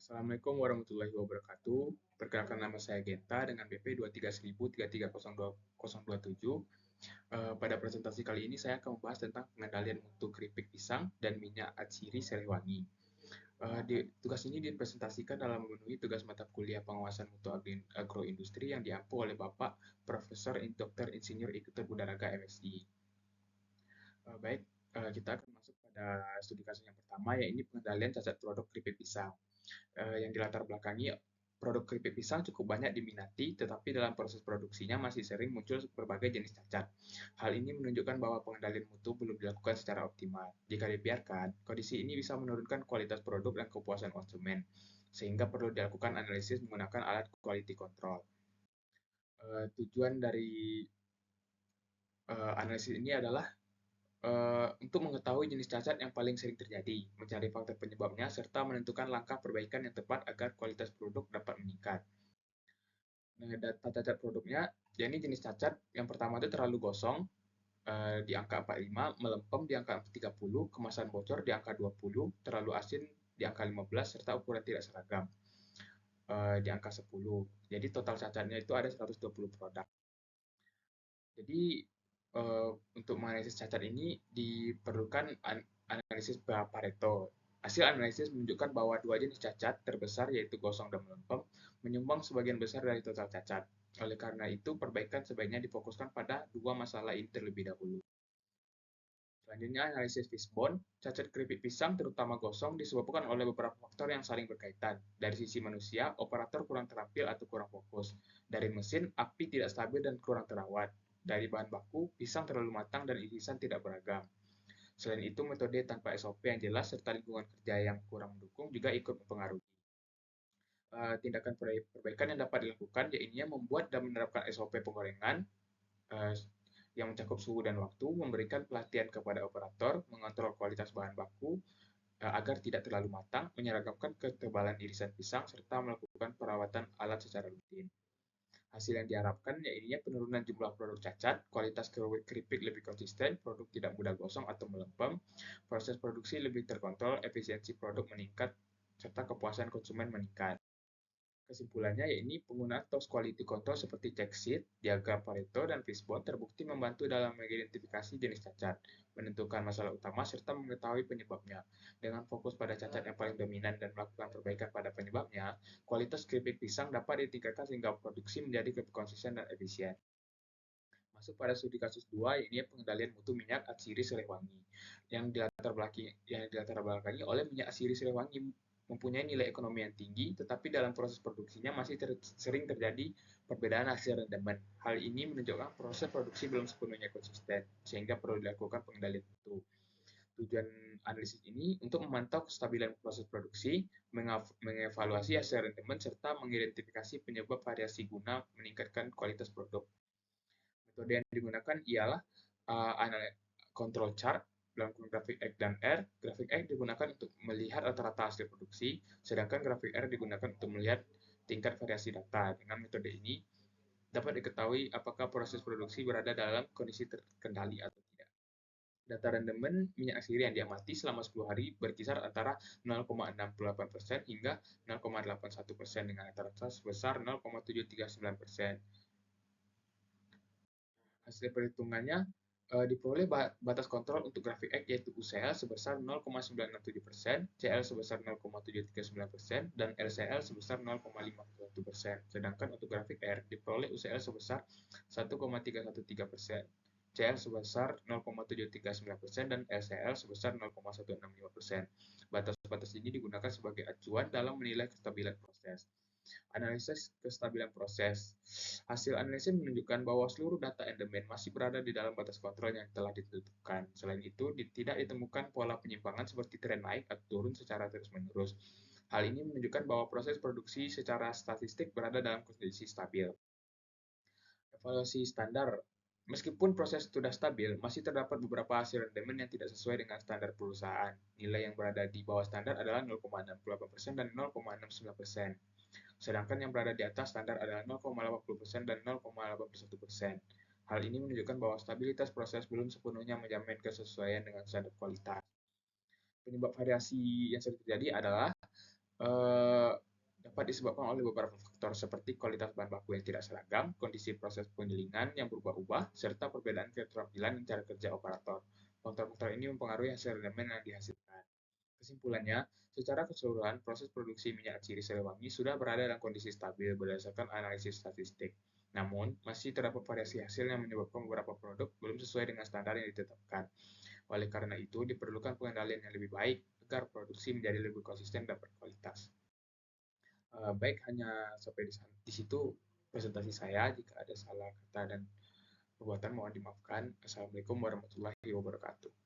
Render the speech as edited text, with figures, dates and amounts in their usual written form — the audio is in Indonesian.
Assalamualaikum warahmatullahi wabarakatuh. Perkenalkan nama saya Genta dengan BP 23.33027. Pada presentasi kali ini saya akan membahas tentang pengendalian mutu keripik pisang dan minyak atsiri Siliwangi. Tugas ini dipresentasikan dalam memenuhi tugas mata kuliah penguasaan mutu agroindustri yang diampu oleh Bapak Profesor Dr. Insinyur Iketut Budaraga MSI. Baik, kita akan masuk pada studi kasus yang pertama, yaitu pengendalian cacat produk keripik pisang. Yang dilatar belakangi produk keripik pisang cukup banyak diminati, tetapi dalam proses produksinya masih sering muncul berbagai jenis cacat. Hal ini menunjukkan bahwa pengendalian mutu belum dilakukan secara optimal. Jika dibiarkan, kondisi ini bisa menurunkan kualitas produk dan kepuasan konsumen, sehingga perlu dilakukan analisis menggunakan alat quality control. Tujuan dari analisis ini adalah untuk mengetahui jenis cacat yang paling sering terjadi, mencari faktor penyebabnya, serta menentukan langkah perbaikan yang tepat agar kualitas produk dapat meningkat. Nah, data cacat produknya, yakni jenis cacat yang pertama itu terlalu gosong, di angka 45, melempem di angka 30, kemasan bocor di angka 20, terlalu asin di angka 15, serta ukuran tidak seragam di angka 10. Jadi total cacatnya itu ada 120 produk. Jadi untuk menganalisis cacat ini diperlukan analisis Pareto. Hasil analisis menunjukkan bahwa dua jenis cacat terbesar, yaitu gosong dan melempem, menyumbang sebagian besar dari total cacat. Oleh karena itu, perbaikan sebaiknya difokuskan pada dua masalah ini terlebih dahulu. Selanjutnya, analisis fishbone. Cacat keripik pisang, terutama gosong, disebabkan oleh beberapa faktor yang saling berkaitan. Dari sisi manusia, operator kurang terampil atau kurang fokus. Dari mesin, api tidak stabil dan kurang terawat. Dari bahan baku, pisang terlalu matang dan irisan tidak beragam. Selain itu, metode tanpa SOP yang jelas serta lingkungan kerja yang kurang mendukung juga ikut mempengaruhi. Tindakan perbaikan yang dapat dilakukan yaitu membuat dan menerapkan SOP penggorengan yang mencakup suhu dan waktu, memberikan pelatihan kepada operator, mengontrol kualitas bahan baku agar tidak terlalu matang, menyeragamkan ketebalan irisan pisang, serta melakukan perawatan alat secara rutin. Hasil yang diharapkan yaitu penurunan jumlah produk cacat, kualitas keripik lebih konsisten, produk tidak mudah gosong atau melempem, proses produksi lebih terkontrol, efisiensi produk meningkat, serta kepuasan konsumen meningkat. Kesimpulannya yaitu penggunaan tools quality control seperti check sheet, diagram Pareto, dan fishbone terbukti membantu dalam mengidentifikasi jenis cacat, menentukan masalah utama, serta mengetahui penyebabnya. Dengan fokus pada cacat yang paling dominan dan melakukan perbaikan pada penyebabnya, kualitas keripik pisang dapat ditingkatkan sehingga produksi menjadi lebih konsisten dan efisien. Masuk pada studi kasus 2, yaitu pengendalian mutu minyak atsiri Siliwangi, yang dilatar belakangi oleh minyak atsiri Siliwangi mempunyai nilai ekonomi yang tinggi, tetapi dalam proses produksinya masih sering terjadi perbedaan hasil rendemen. Hal ini menunjukkan proses produksi belum sepenuhnya konsisten, sehingga perlu dilakukan pengendalian mutu. Tujuan analisis ini untuk memantau kestabilan proses produksi, mengevaluasi hasil rendemen, serta mengidentifikasi penyebab variasi guna meningkatkan kualitas produk. Metode yang digunakan ialah control chart dalam grafik X dan R. Grafik X digunakan untuk melihat rata-rata hasil produksi, sedangkan grafik R digunakan untuk melihat tingkat variasi data. Dengan metode ini dapat diketahui apakah proses produksi berada dalam kondisi terkendali atau tidak. Data rendemen minyak atsiri yang diamati selama 10 hari berkisar antara 0,68% hingga 0,81% dengan rata-rata sebesar 0,739%. Hasil perhitungannya diperoleh batas kontrol untuk grafik X yaitu UCL sebesar 0,967%, CL sebesar 0,739%, dan LCL sebesar 0,51%. Sedangkan untuk grafik R diperoleh UCL sebesar 1,313%, CL sebesar 0,739%, dan LCL sebesar 0,165%. Batas-batas ini digunakan sebagai acuan dalam menilai kestabilan proses. Analisis kestabilan proses. Hasil analisis menunjukkan bahwa seluruh data endemen masih berada di dalam batas kontrol yang telah ditentukan. Selain itu, tidak ditemukan pola penyimpangan seperti tren naik atau turun secara terus-menerus. Hal ini menunjukkan bahwa proses produksi secara statistik berada dalam kondisi stabil. Evaluasi standar. Meskipun proses sudah stabil, masih terdapat beberapa hasil rendemen yang tidak sesuai dengan standar perusahaan. Nilai yang berada di bawah standar adalah 0,68% dan 0,69%. Sedangkan yang berada di atas standar adalah 0,80% dan 0,81%. Hal ini menunjukkan bahwa stabilitas proses belum sepenuhnya menjamin kesesuaian dengan standar kualitas. Penyebab variasi yang sering terjadi adalah eh, dapat disebabkan oleh beberapa faktor seperti kualitas bahan baku yang tidak seragam, kondisi proses penggilingan yang berubah-ubah, serta perbedaan keterampilan dan cara kerja operator. Faktor-faktor ini mempengaruhi hasil rendaman yang dihasilkan. Kesimpulannya, secara keseluruhan, proses produksi minyak ciri Siliwangi sudah berada dalam kondisi stabil berdasarkan analisis statistik. Namun, masih terdapat variasi hasil yang menyebabkan beberapa produk belum sesuai dengan standar yang ditetapkan. Oleh karena itu, diperlukan pengendalian yang lebih baik agar produksi menjadi lebih konsisten dan berkualitas. Baik, hanya sampai di situ presentasi saya. Jika ada salah kata dan perbuatan mohon dimaafkan. Assalamualaikum warahmatullahi wabarakatuh.